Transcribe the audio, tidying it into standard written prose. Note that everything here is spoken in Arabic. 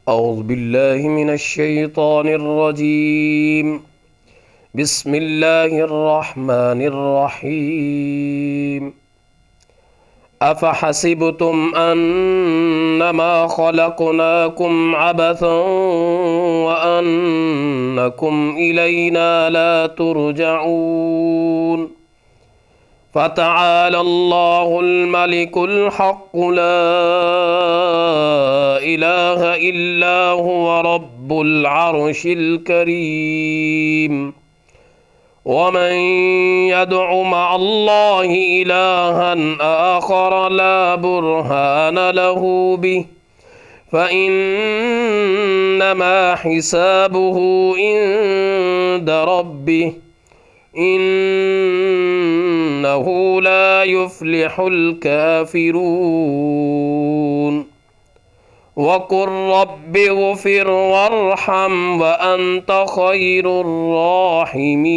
أعوذ بالله من الشيطان الرجيم. بسم الله الرحمن الرحيم. أفحسبتم أنما خلقناكم عبثا وأنكم إلينا لا ترجعون فتعالى الله الملك الحق لا إله إلا هو رب العرش الكريم. ومن يدع مع الله إلها آخر لا برهان له به فإنما حسابه عند ربه إنه لا يفلح الكافرون. وقل رب اغفر وارحم وأنت خير الراحمين.